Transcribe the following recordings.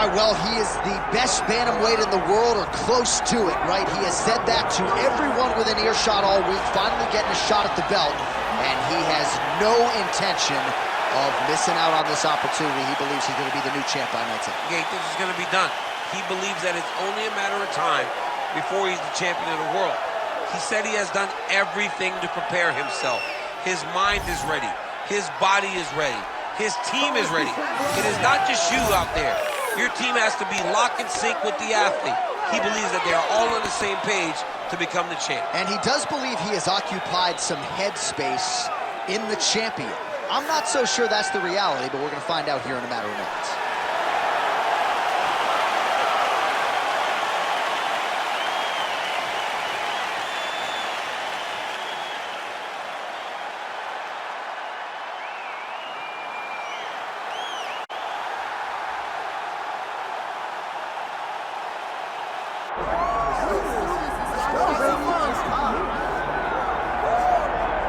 All right, well, he is the best bantamweight in the world, or close to it, right? He has said that to everyone within earshot all week, finally getting a shot at the belt, and he has no intention of missing out on this opportunity. He believes he's going to be the new champ by night 10. Yeah, he thinks it's going to be done. He believes that it's only a matter of time before he's the champion of the world. He said he has done everything to prepare himself. His mind is ready. His body is ready. His team is ready. It is not just you out there. Your team has to be lock and sync with the athlete. He believes that they are all on the same page to become the champ. And he does believe he has occupied some headspace in the champion. I'm not so sure that's the reality, but we're going to find out here in a matter of minutes.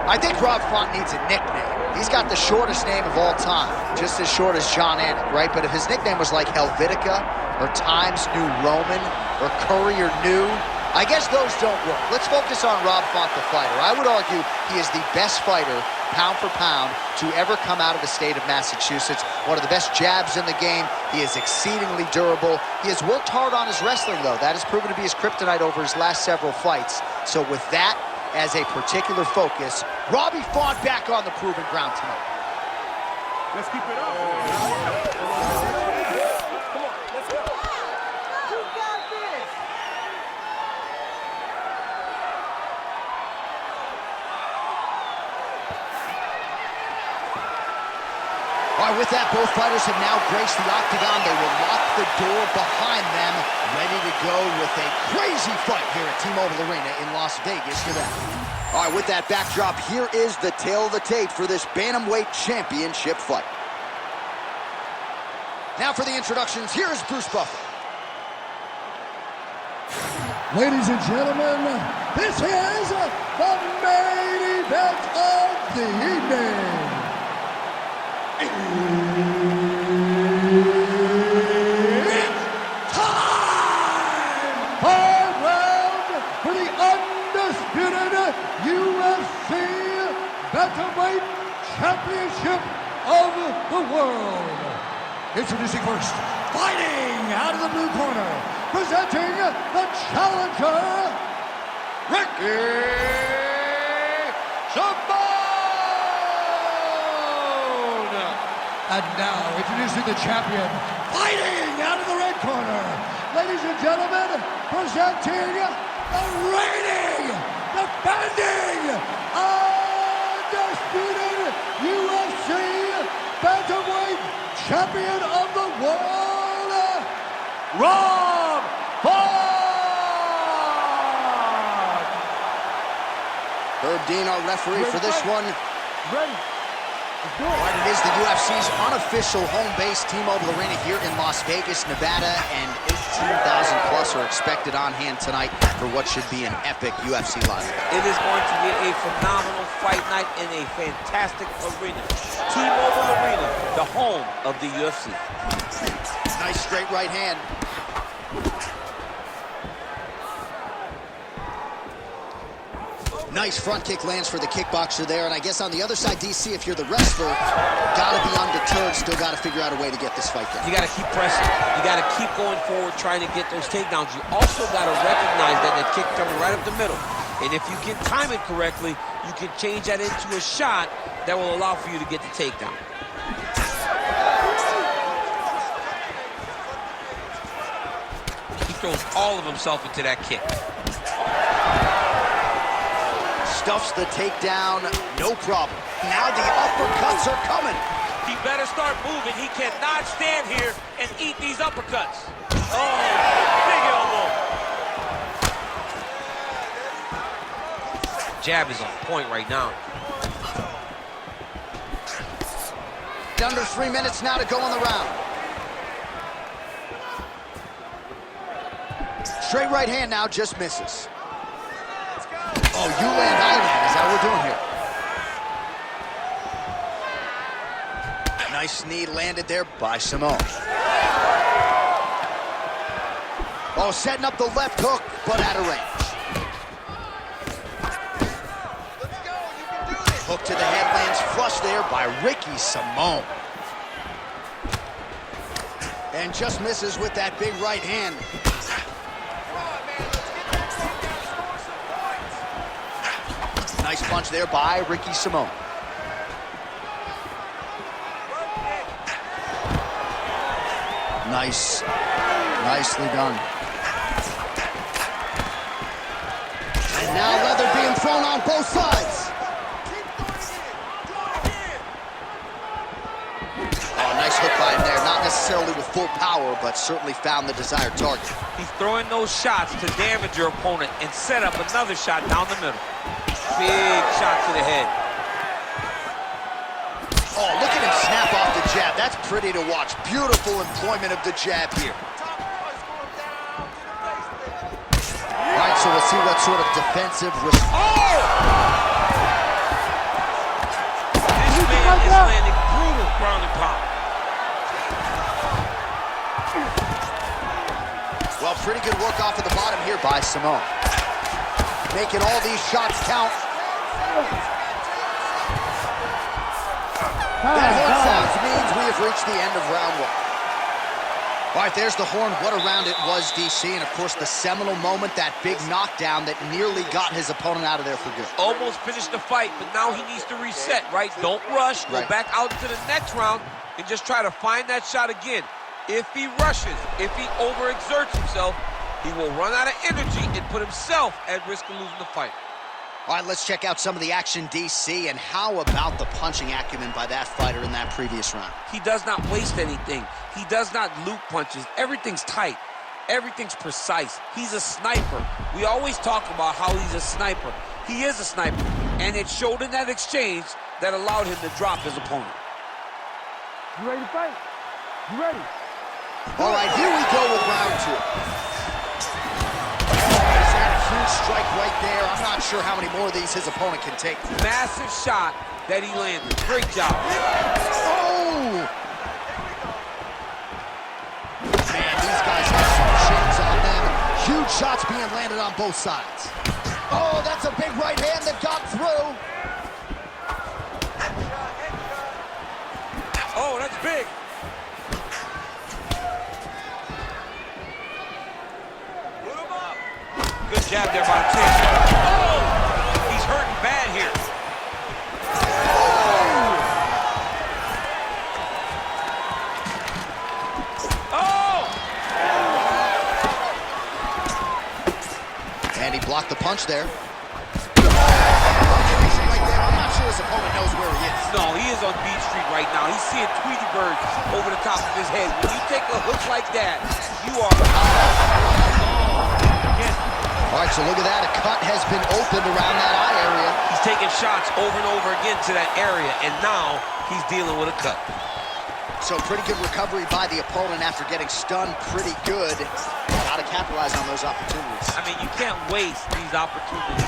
I think Rob Font needs a nickname. He's got the shortest name of all time, just as short as John Anik, right? But if his nickname was like Helvetica, or Times New Roman, or Courier New, I guess those don't work. Let's focus on Rob Font, the fighter. I would argue he is the best fighter, pound for pound, to ever come out of the state of Massachusetts. One of the best jabs in the game. He is exceedingly durable. He has worked hard on his wrestling, though. That has proven to be his kryptonite over his last several fights. So with that as a particular focus, Robbie Font back on the proven ground tonight. Let's keep it up. Come on, let's go. You got this. All right, with that, both fighters have now graced the octagon. They will lock the door behind them, ready to go with a crazy fight here at T-Mobile Arena in Las Vegas, Nevada. All right, with that backdrop, here is the tale of the tape for this Bantamweight Championship fight. Now for the introductions, here is Bruce Buffer. Ladies and gentlemen, this is the main event of the evening. It's time! Hard round for the undisputed UFC Bantamweight Championship of the world. Introducing first, fighting out of the blue corner, presenting the challenger, Ricky Simone! And now, introducing the champion, fighting out of the red corner, ladies and gentlemen, presenting the reigning, defending, undisputed UFC Bantamweight Champion of the world, Rob Font! Herb Dean, our referee for this one. Ready. Right, it is the UFC's unofficial home base, T-Mobile Arena here in Las Vegas, Nevada, and 18,000 plus are expected on hand tonight for what should be an epic UFC live. It is going to be a phenomenal fight night in a fantastic arena. T-Mobile Arena, the home of the UFC. Nice straight right hand. Nice front kick lands for the kickboxer there, and I guess on the other side, DC, if you're the wrestler, gotta be undeterred, still gotta figure out a way to get this fight down. You gotta keep pressing. You gotta keep going forward, trying to get those takedowns. You also gotta recognize that kick coming right up the middle. And if you can time it correctly, you can change that into a shot that will allow for you to get the takedown. He throws all of himself into that kick. Stuffs the takedown, no problem. Now the uppercuts are coming. He better start moving. He cannot stand here and eat these uppercuts. Oh, big elbow. Jab is on point right now. Under 3 minutes now to go in the round. Straight right hand now, just misses. Oh, you land, I land, is that what we're doing here? Nice knee landed there by Simone. Oh, setting up the left hook, but out of range. Let's go, you can do this. Hook to the head lands flush there by Ricky Simone. And just misses with that big right hand. Come on, man, let's get that thing down, score some points. Nice punch there by Ricky Simone. Nice. Nicely done. And now leather being thrown on both sides. Oh, nice hook by him there. Not necessarily with full power, but certainly found the desired target. He's throwing those shots to damage your opponent and set up another shot down the middle. Big shot to the head. Oh, look at him snap off the jab. That's pretty to watch. Beautiful employment of the jab here. All right, so we'll see what sort of defensive... Oh! This man is landing brutal ground and pound. Well, pretty good work off of the bottom here by Simone. Making all these shots count. That horn sounds means we have reached the end of round one. All right, there's the horn. What a round it was, DC. And, of course, the seminal moment, that big knockdown that nearly got his opponent out of there for good. Almost finished the fight, but now he needs to reset, right? Don't rush. Go back out into the next round and just try to find that shot again. If he rushes, if he overexerts himself, he will run out of energy and put himself at risk of losing the fight. All right, let's check out some of the action, DC, and how about the punching acumen by that fighter in that previous round? He does not waste anything. He does not loop punches. Everything's tight. Everything's precise. He's a sniper. We always talk about how he's a sniper. He is a sniper, and it showed in that exchange that allowed him to drop his opponent. You ready to fight? You ready? All right, here we go with round two. Strike right there. I'm not sure how many more of these his opponent can take. Massive shot that he landed. Great job. Oh! Man, these guys have some chins on them. Huge shots being landed on both sides. Oh, that's a big right hand that got through. Oh, that's big. Good jab there by Tim. Oh! He's hurting bad here. Oh! And he blocked the punch there. I'm not sure his opponent knows where he is. No, he is on Beach Street right now. He's seeing Tweety birds over the top of his head. When you take a hook like that, you are... All right, so look at that. A cut has been opened around that eye area. He's taking shots over and over again to that area, and now he's dealing with a cut. So pretty good recovery by the opponent after getting stunned pretty good. Got to capitalize on those opportunities. I mean, you can't waste these opportunities.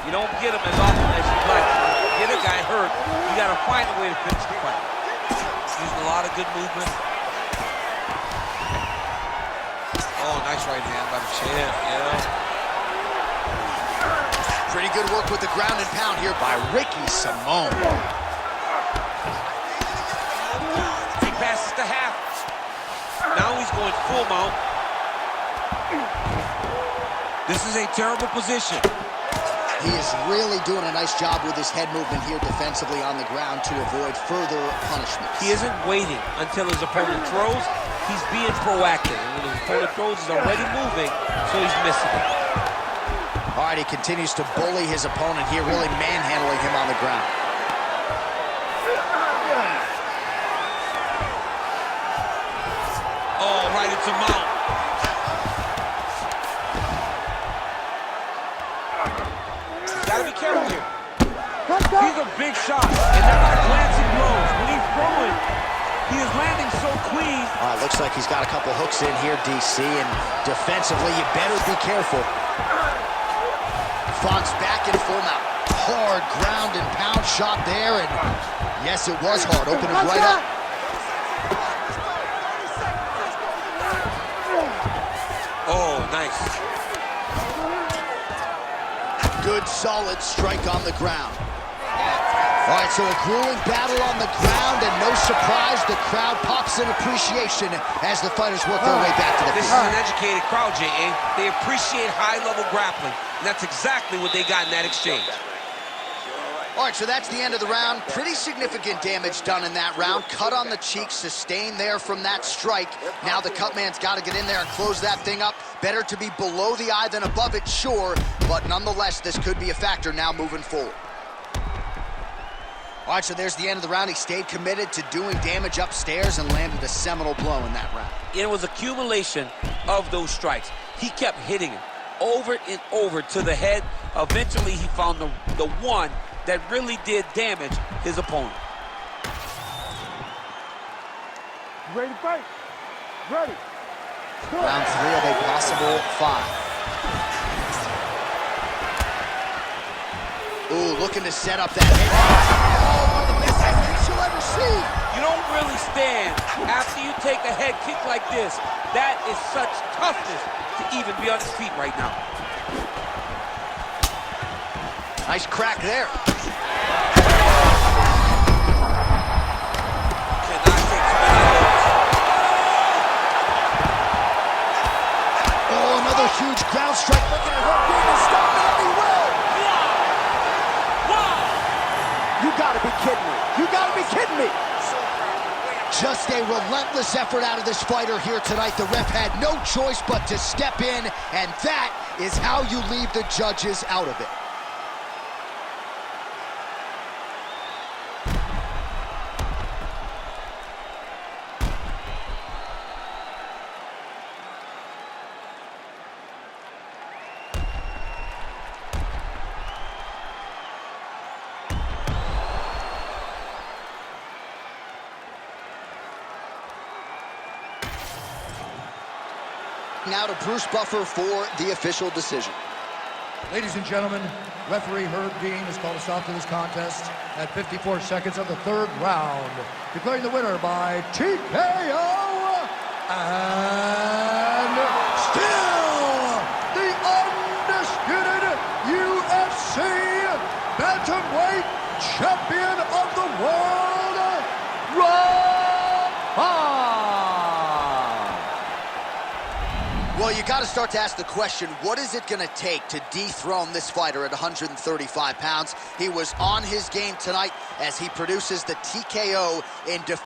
You don't get them as often as you'd like. Get a guy hurt, you got to find a way to finish the fight. Using a lot of good movement. Oh, nice right hand by the chin, yeah. Pretty good work with the ground and pound here by Ricky Simone. He passes to half. Now he's going full mount. This is a terrible position. He is really doing a nice job with his head movement here defensively on the ground to avoid further punishment. He isn't waiting until his opponent throws. He's being proactive. And when his opponent throws, he's already moving, so he's missing it. All right, he continues to bully his opponent here, really manhandling him on the ground. Oh, right into mount. Gotta be careful here. These are big shots, and they're not glancing blows. When he's throwing, he is landing so clean. All right, looks like he's got a couple hooks in here, DC, and defensively, you better be careful. Fonz back in full mount. Hard ground and pound shot there, and yes, it was hard. Opened it right up. Oh, Nice. Good, solid strike on the ground. All right, so a grueling battle on the ground, and no surprise, the crowd pops in appreciation as the fighters work their way back to the This feet. is an educated crowd, J.A. They appreciate high-level grappling, and that's exactly what they got in that exchange. All right, so that's the end of the round. Pretty significant damage done in that round. Cut on the cheek, sustained there from that strike. Now the cut man's got to get in there and close that thing up. Better to be below the eye than above it, sure, but nonetheless, this could be a factor now moving forward. All right, so there's the end of the round. He stayed committed to doing damage upstairs and landed a seminal blow in that round. It was accumulation of those strikes. He kept hitting him over and over to the head. Eventually, he found the one that really did damage his opponent. You ready to fight? Ready. Round 3 of a possible 5. Ooh, looking to set up that hit. Oh, one of the best techniques you'll ever see. You don't really stand after you take a head kick like this. That is such toughness to even be on his feet right now. Nice crack there. Cannot take too many of those. Oh, another huge ground strike. Looking at hook in to stop it, and he will. You gotta be kidding me. You gotta be kidding me. Just a relentless effort out of this fighter here tonight. The ref had no choice but to step in, and that is how you leave the judges out of it. Now to Bruce Buffer for the official decision. Ladies and gentlemen, referee Herb Dean has called a stop to this contest at 54 seconds of the 3rd round, declaring the winner by TKO, and still the undisputed UFC bantamweight champion of the world, Rob. Well, you got to start to ask the question, what is it going to take to dethrone this fighter at 135 pounds? He was on his game tonight as he produces the TKO in defense.